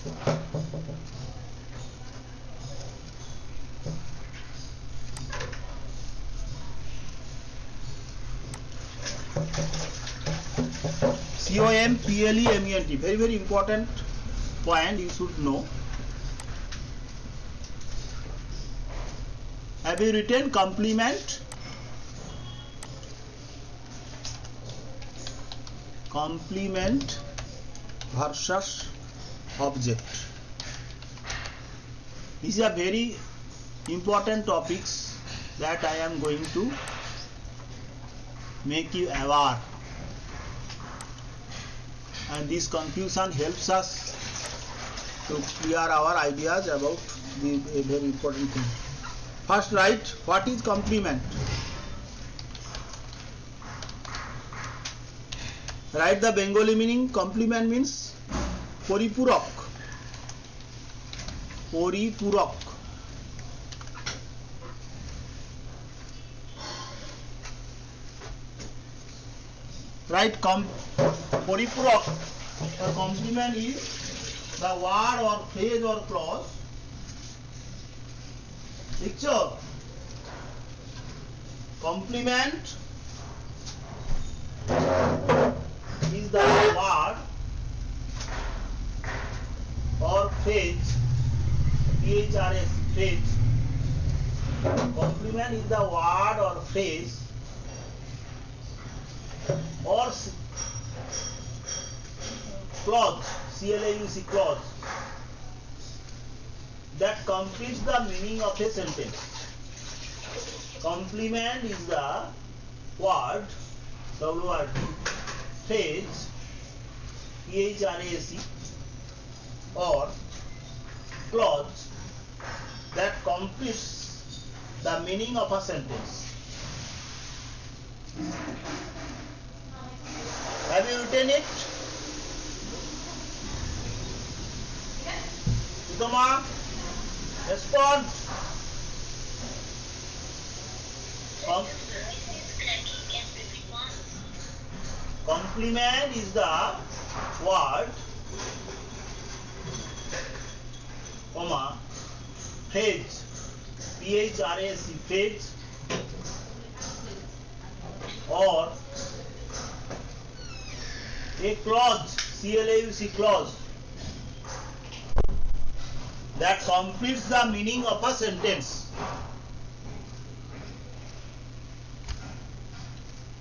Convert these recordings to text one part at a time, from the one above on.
complement, very very important point you should know. Have you written complement? Complement versus object. These are very important topics that I am going to make you aware, and this confusion helps us to clear our ideas about the very important thing. First, write what is complement. Write the Bengali meaning. Complement means poripurak. Poripurak. Write poripurak or complement is the word or phrase or clause. Picture. Complement is the word or phrase, PHRS, phrase. Complement is the word or phrase or clause, CLAUC clause, that completes the meaning of a sentence. Complement is the word, WRD, phrase, PHRAC, or clause that completes the meaning of a sentence. Have you written it? Udama, respond. Complement is the word, comma, phrase, PHRAC, phrase, or a clause, CLAUC clause, that completes the meaning of a sentence.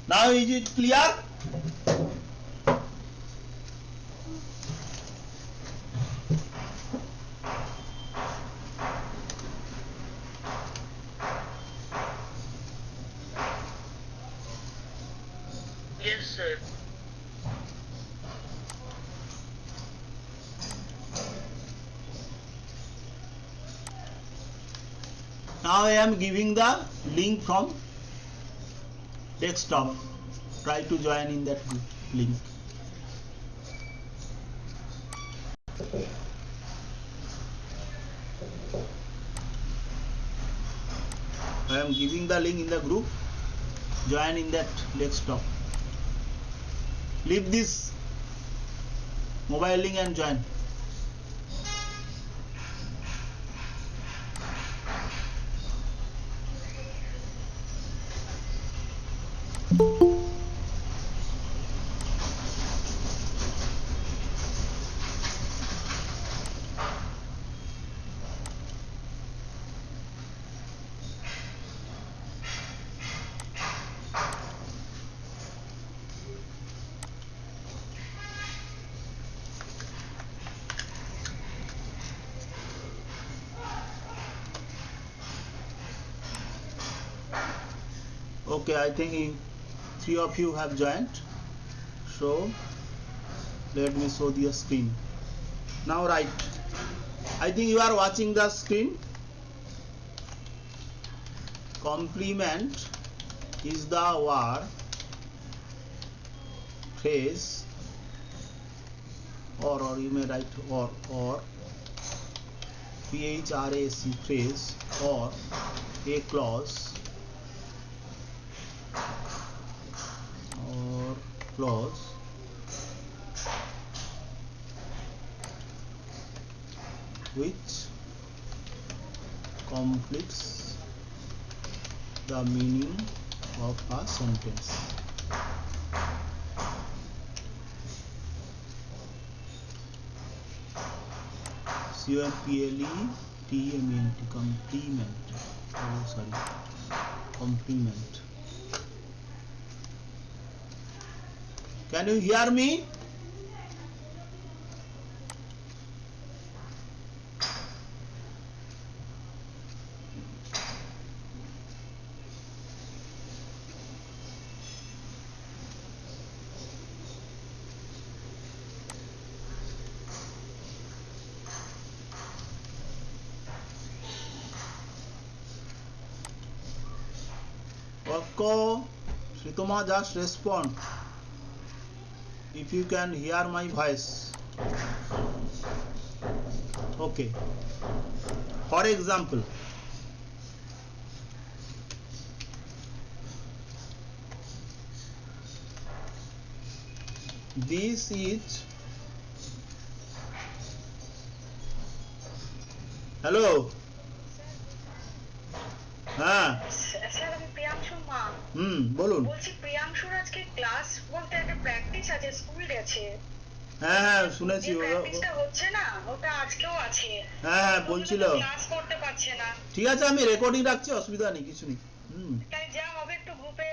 Now is it clear? Yes, sir. Now I am giving the link from desktop. Try to join in that group link. I am giving the link in the group. Join in that desktop. Leave this mobile link and join. Okay, I think 3 of you have joined. So let me show the screen. Now write. I think you are watching the screen. Complement is the word, phrase, or you may write or PHRAC, phrase, or a clause which completes the meaning of a sentence. C-O-M-P-L-E-T-M-E-N-T, complement. Oh, sorry, complement. Can you hear me? Sritoma, just respond if you can hear my voice. Okay. For example, this is hello. হ্যাঁ sir আমি প্রিয়াংশুর মা। বলুন। বলছি প্রিয়াংশুর আজকে class বলতে একটা practice আছে, school গেছে। হ্যাঁ শুনেছি। প্র্যাকটিসটা হচ্ছে না, ওটা আজকেও আছে। হ্যাঁ বলছিল। ক্লাস করতে পারছে না। ঠিক আছে, আমি রেকর্ডিং রাখছি, অসুবিধা নেই, কিছু নেই। তাই যা হবে একটু গ্রুপে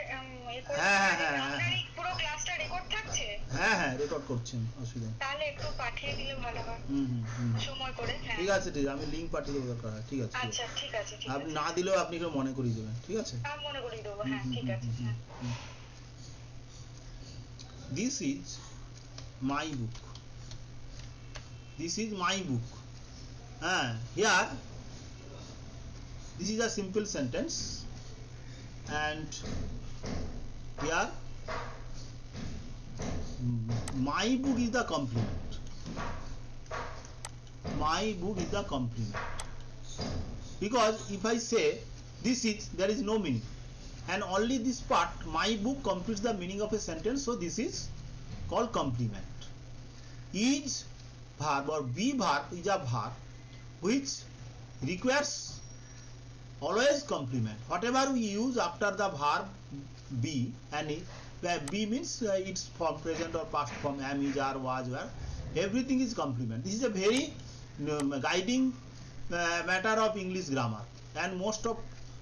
আপনারই পুরো ক্লাসটা রেকর্ড থাকছে? হ্যাঁ রেকর্ড করছেন, অসুবিধা নেই। তাহলে একটু পাঠিয়ে দিলে ভালো হয় সময় করে। ঠিক আছে, ঠিক আছে, আমি লিংক পাঠিয়ে দেবো দরকার। ঠিক আছে, আচ্ছা ঠিক আছে। আপনি না দিলেও আপনি কেউ মনে করিয়ে দেবেন, ঠিক আছে? আমি মনে করিয়ে দেবো, হ্যাঁ ঠিক আছে। This is my book. This is my book. Here, this is a simple sentence, and here my book is the complement. My book is the complement, because if I say this is, there is no meaning, and only this part my book completes the meaning of a sentence, so this is called complement. Is verb or be verb is a verb which requires always complement. Whatever we use after the verb be, and be means its form, present or past form, am, is, are, was, were, everything is complement. This is a very guiding matter of English grammar, and most of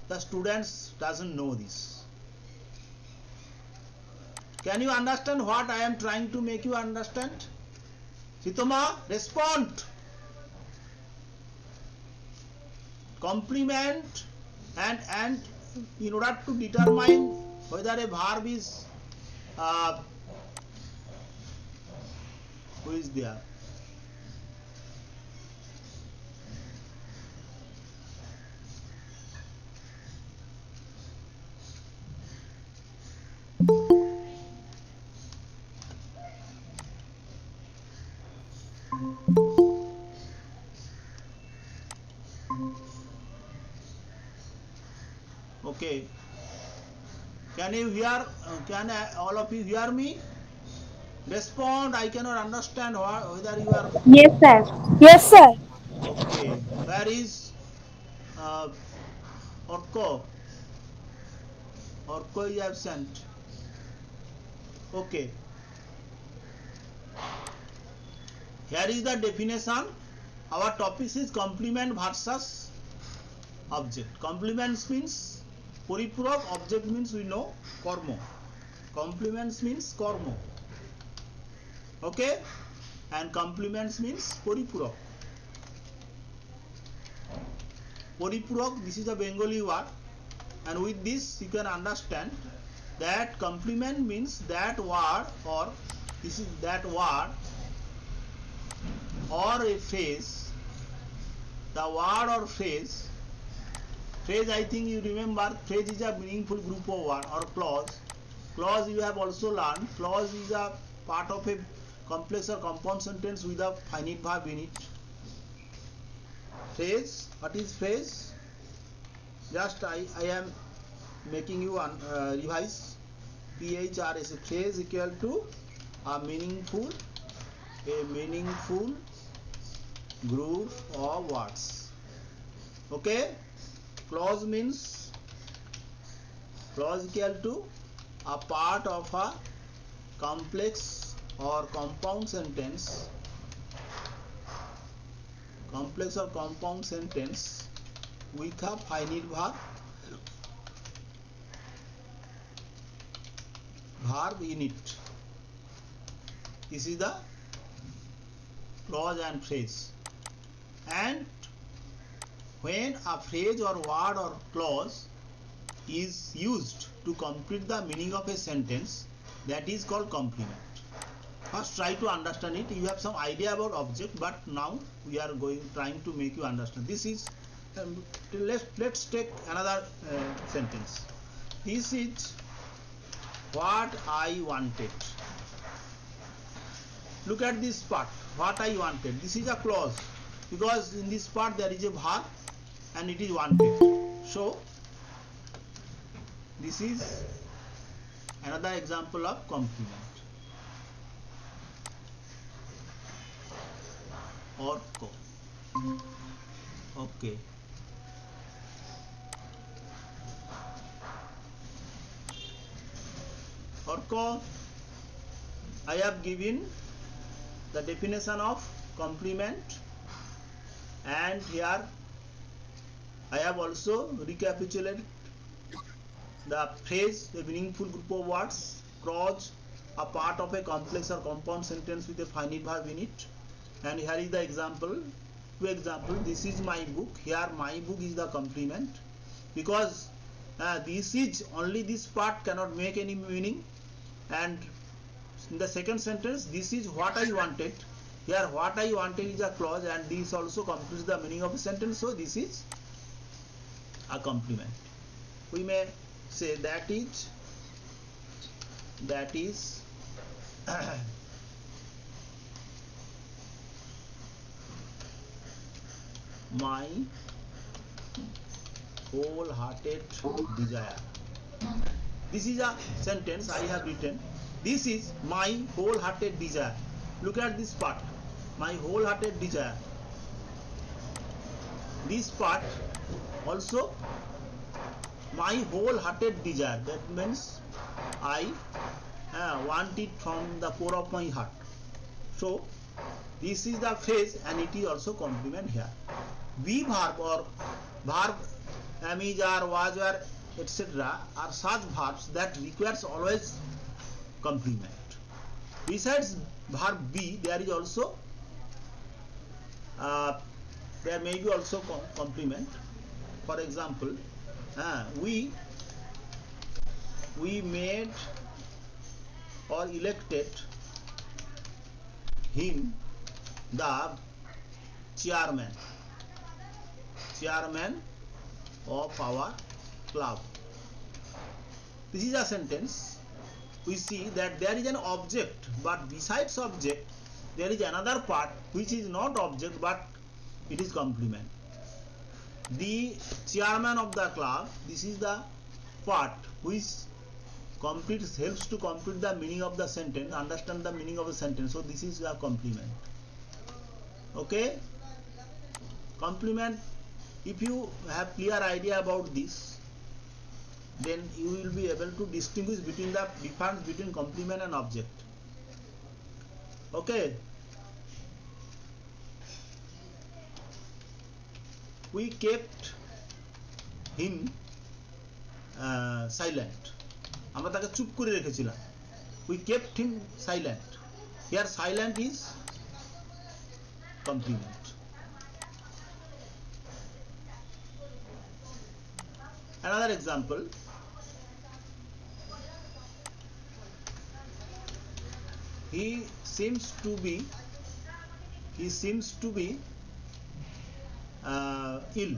the students doesn't know this. Can you understand what I am trying to make you understand? Sitoma, respond. Complement, and in order to determine whether a verb is who is there? Okay. Can you hear? Can all of you hear me? Respond. I cannot understand whether you are. Yes, sir. Yes, sir. Okay. Where is uh, Orko? Orko is absent. Okay. Here is the definition. Our topic is complement versus object. Complements means poripurak, object means we know karma. Complements means karma. Okay, and complements means poripurak. Poripurak, this is a Bengali word, and with this you can understand that complement means that word, or this is that word or a phrase. The word or phrase, I think you remember, phrase is a meaningful group of word, or clause. Clause you have also learned. Clause is a part of a complex or compound sentence with a finite verb in it. Phrase, what is phrase? Just I am making you revise. PHRS, phrase equal to a meaningful group of words. Okay, clause means clause equal to a part of a complex or compound sentence, with a finite verb in it. This is the clause and phrase. And when a phrase or word or clause is used to complete the meaning of a sentence, that is called complement. First try to understand it. You have some idea about object, but now we are trying to make you understand. This is let's take another sentence. This is what I wanted. Look at this part. What I wanted. This is a clause, because in this part there is a verb and it is wanted. So this is another example of complement. Orco. Okay. Orco, I have given the definition of complement, and here I have also recapitulated the phrase, a meaningful group of words, clause, a part of a complex or compound sentence with a finite verb in it. And here is the example, two example. This is my book. Here my book is the complement, because this is only this part cannot make any meaning. And in the second sentence, this is what I wanted. Here what I wanted is a clause, and this also completes the meaning of a sentence. So this is a complement. We may say that is my wholehearted desire. This is a sentence I have written. This is my wholehearted desire. Look at this part. My wholehearted desire. This part also my wholehearted desire. That means I want it from the core of my heart. So this is the phrase, and it is also complement here. Be verb or verb am, is, are, was, were, etc. are such verbs that requires always complement. Besides verb be, there is also there may be also complement. For example, we made or elected him the chairman of our club. This is a sentence. We see that there is an object, but besides object there is another part which is not object but it is complement. The chairman of the club, this is the part which helps to complete the meaning of the sentence, understand the meaning of the sentence. So this is a complement. Okay, complement. If you have clear idea about this, then you will be able to distinguish between the difference between complement and object. Okay, we kept him silent. আমরা তাকে চুপ করে রেখেছিলাম. We kept him silent. Here silent is complement. Another example, he seems to be ill.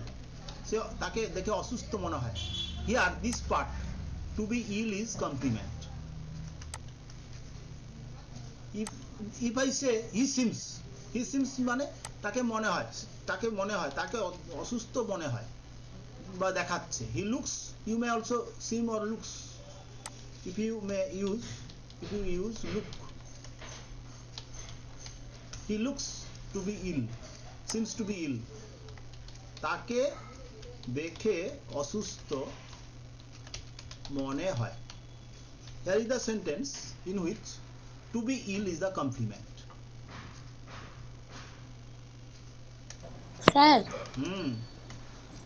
So তাকে দেখে অসুস্থ মনে হয়. Here this part to be ill is complement. If I say he seems মানে তাকে মনে হয় তাকে অসুস্থ মনে হয় বা দেখাচ্ছে. He looks, you may also seem or looks. If you use look, he looks to be ill. seems to be ill. তাকে দেখে অসুস্থ মনে হয়. Here is the sentence in which to be ill is the complement. Sir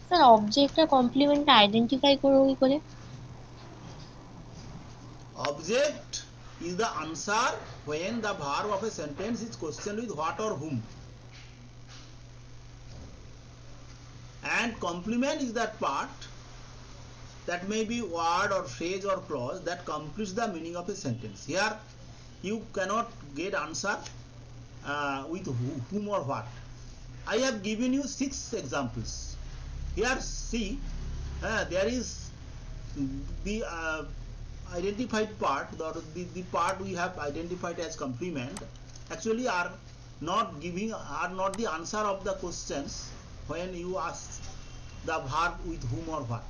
sir অবজেক্টটা কমপ্লিমেন্টটা identify করব কি করে? Object is the answer when the verb of a sentence is questioned with what or whom, and complement is that part that may be word or phrase or clause that completes the meaning of a sentence. Here you cannot get answer with whom or what. I have given you 6 examples. Here see, there is the identified part, the part we have identified as complement actually are not the answer of the questions when you ask the verb with whom or what.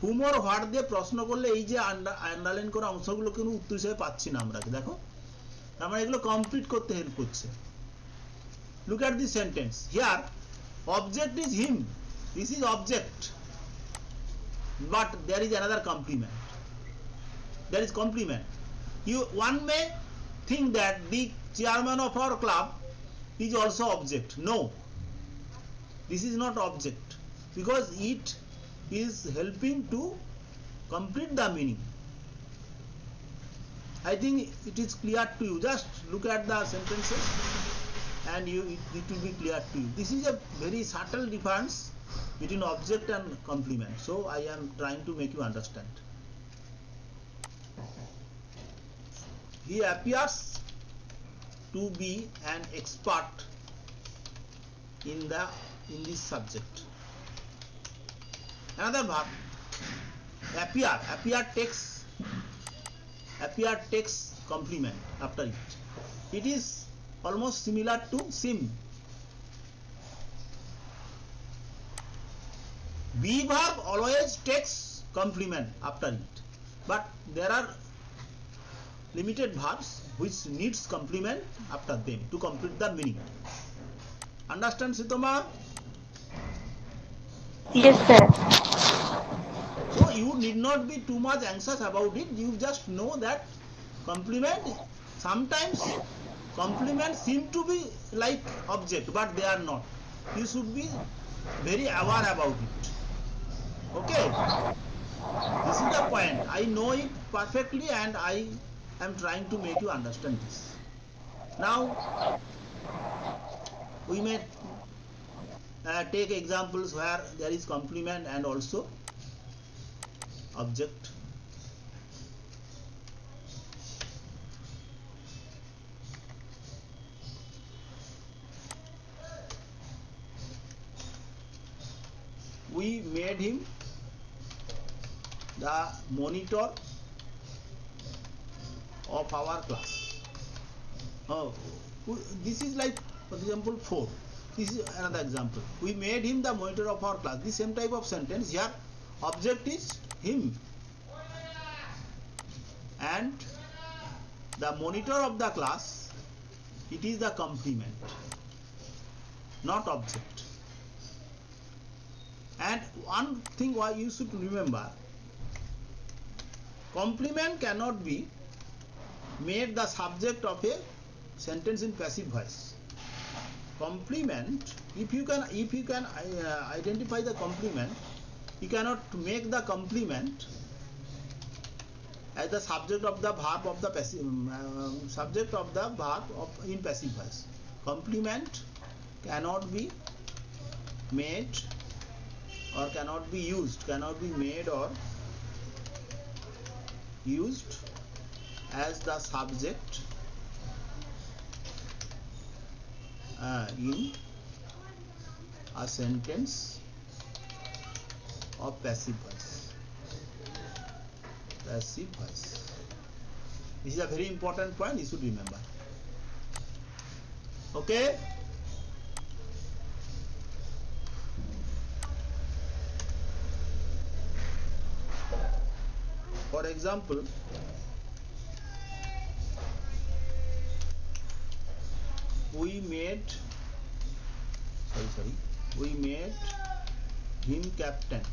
whom or what দিয়ে প্রশ্ন করলে এই যে underline করা অংশগুলো কিন্তু উত্তর হিসেবে পাচ্ছি না আমরা, দেখো আমরা এগুলো কমপ্লিট করতে হেল্প করছে. look at this sentence. Here object is him, this is object, but there is another complement. There is complement. One may think that the chairman of our club is also object. No, this is not object, because it is helping to complete the meaning. I think it is clear to you. Just look at the sentences and it will be clear to you. This is a very subtle difference between object and complement, so I am trying to make you understand. He appears to be an expert in this subject. Another verb, appear takes complement after it. It is almost similar to seem. Be verb always takes complement after it, but there are limited verbs which needs complement after them to complete the meaning. Understand, Sitoma? Yes sir. So you need not be too much anxious about it. You just know that complement, sometimes complement seem to be like object, but they are not. You should be very aware about it. Okay, this is the point. I know it perfectly and I am trying to make you understand this. Now we may take examples where there is complement and also object. We made him the monitor of our class. Oh, this is like, for example, 4. This is another example. We made him the monitor of our class. The same type of sentence. Here object is him and the monitor of the class, it is the complement, not object. And one thing why you should remember, complement cannot be made the subject of a sentence in passive voice. Complement, if you can identify the complement, you cannot make the complement as the subject of the verb of the passive subject of the verb of in passive voice. Complement cannot be made or cannot be made or used as the subject in a sentence of passive voice. Passive voice. This is a very important point, you should remember. Okay. For example, we made sorry, we made him captain.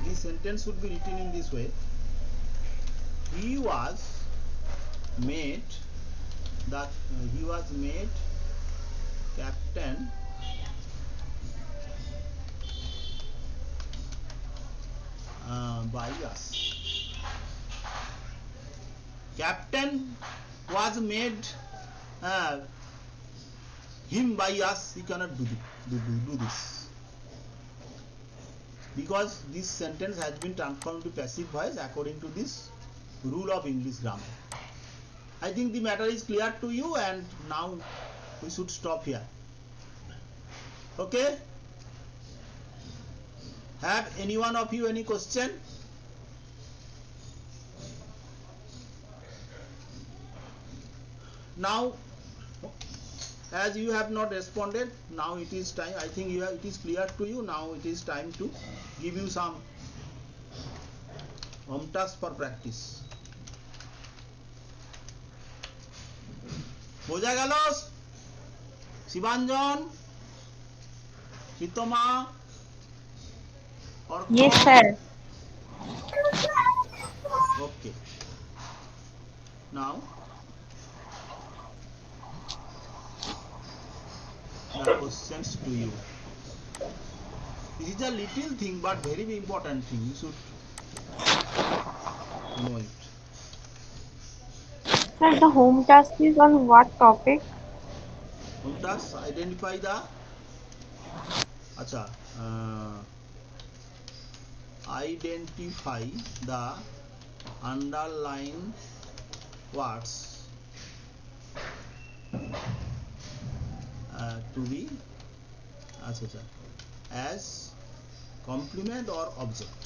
This sentence should be written in this way: he was made captain by us. Captain was made him by us. He cannot do this because this sentence has been transformed to passive voice according to this rule of English grammar. I think the matter is clear to you, and now we should stop here. Okay? Have any one of you any question? Now, as you have not responded, now it is time. I think it is clear to you. Now it is time to give you some home task for practice. বোঝা গেল? শিবাঞ্জন, শীতমা, or Yes, sir. okay. Now the questions to you. This is a little thing but very important thing. You should know it. Sir, the home task is on what topic? Home task: identify the identify the underlined words to be as complement or object.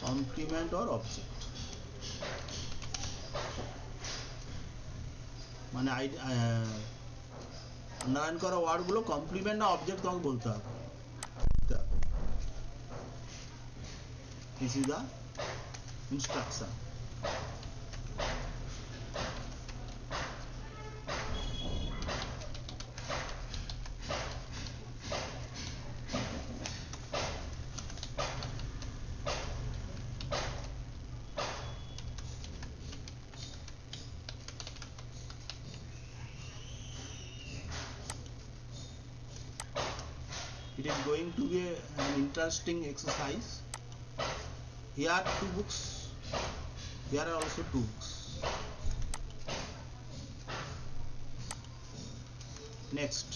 Complement or object মানে underline করা ওয়ার্ডগুলো complement না object তোমাকে বলতে হবে। This is the instruction. It is going to be an interesting exercise. Here are 2 books. Here are also 2 books. Next,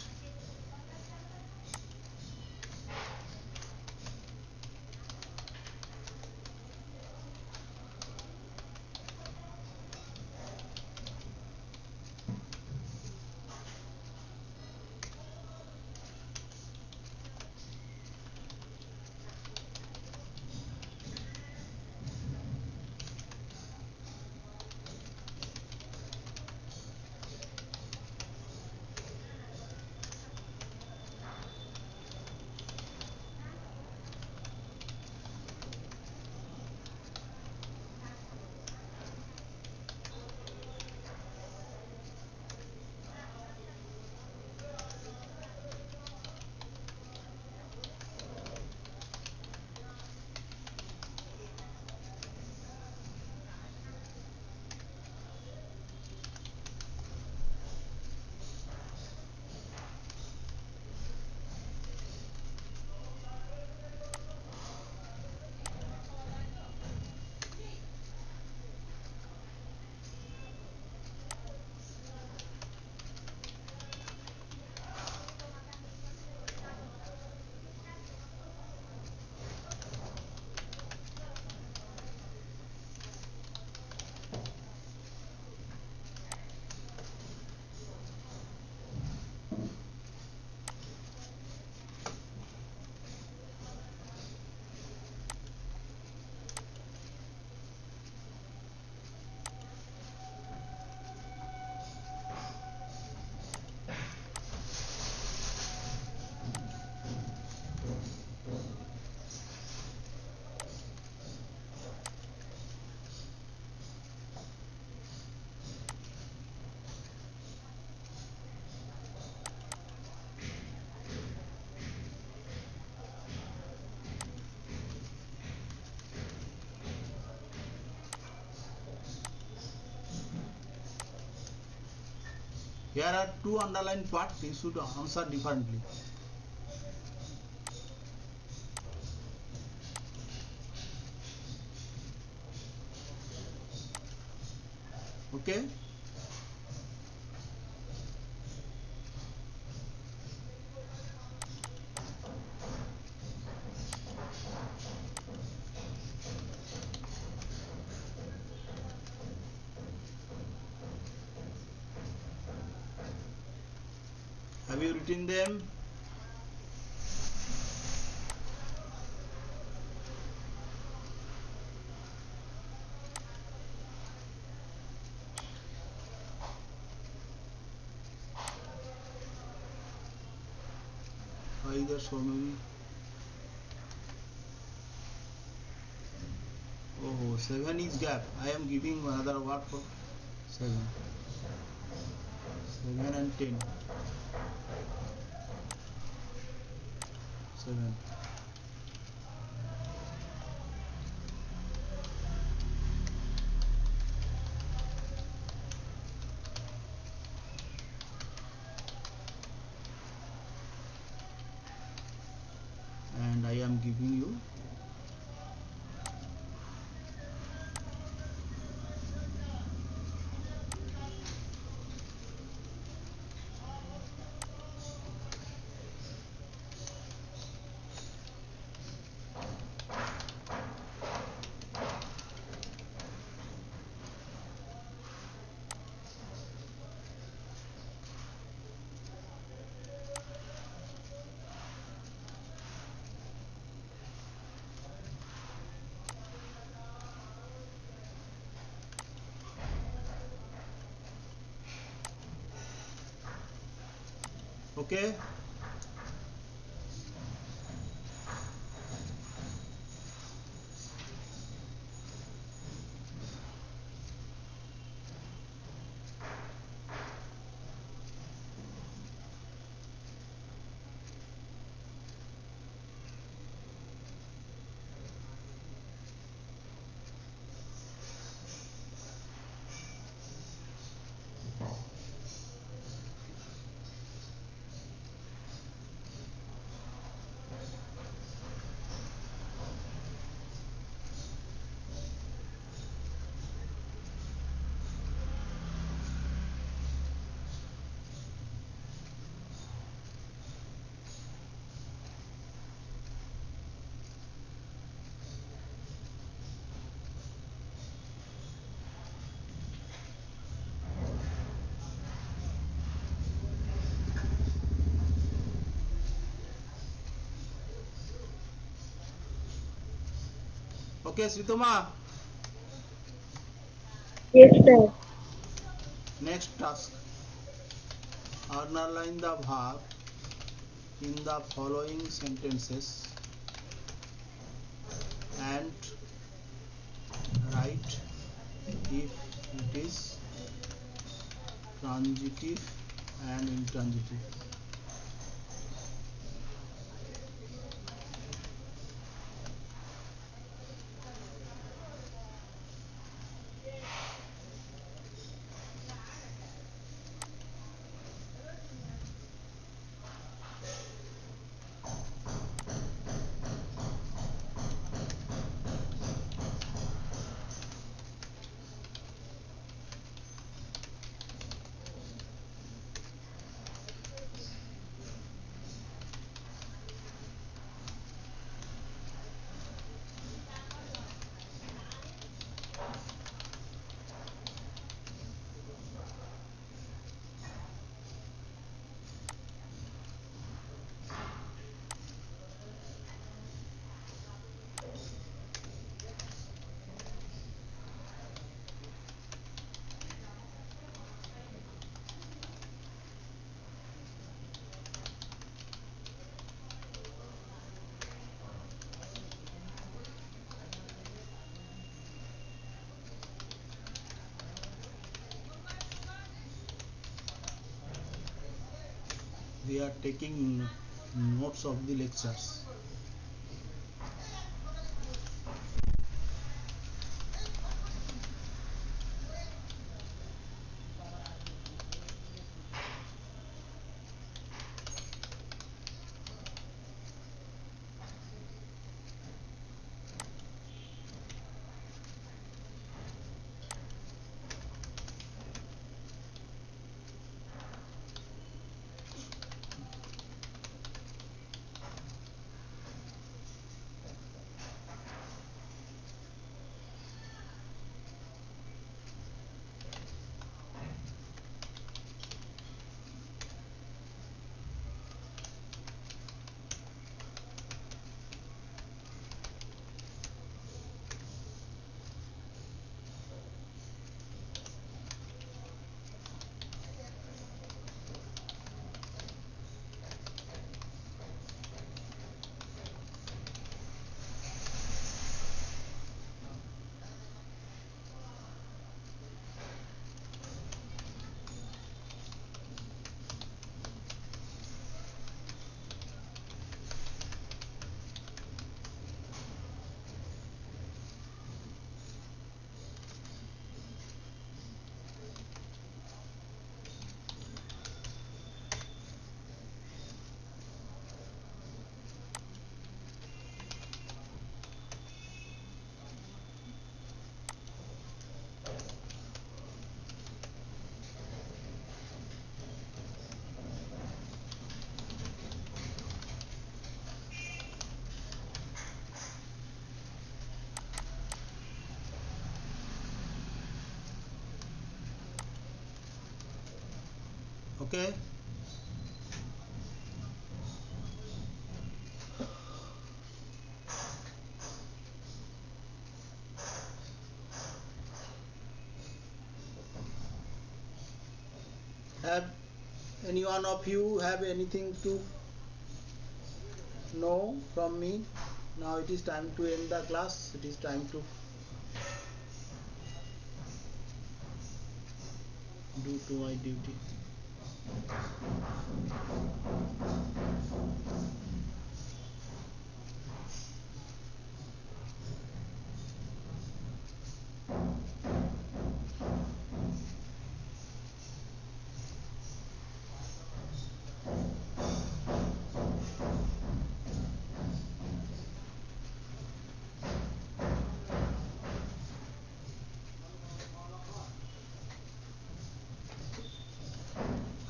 Here are two underlined parts, you should answer differently. Okay. Have you written them? Why there so many? Oh, 7 is gap. I am giving another word for 7. 7 and 10. 7. And I am giving you okay. Okay, Sritoma. Yes, sir. Next task. Underline the verb in the following sentences and write if it is transitive and intransitive. They are taking notes of the lectures. Okay. Have any one of you have anything to know from me? Now it is time to end the class. It is time to do to my duty.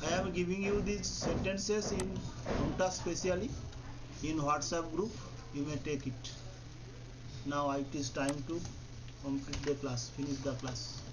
I am giving you these sentences in Hunta specially in WhatsApp group. You may take it. Now it is time to complete the class, finish the class.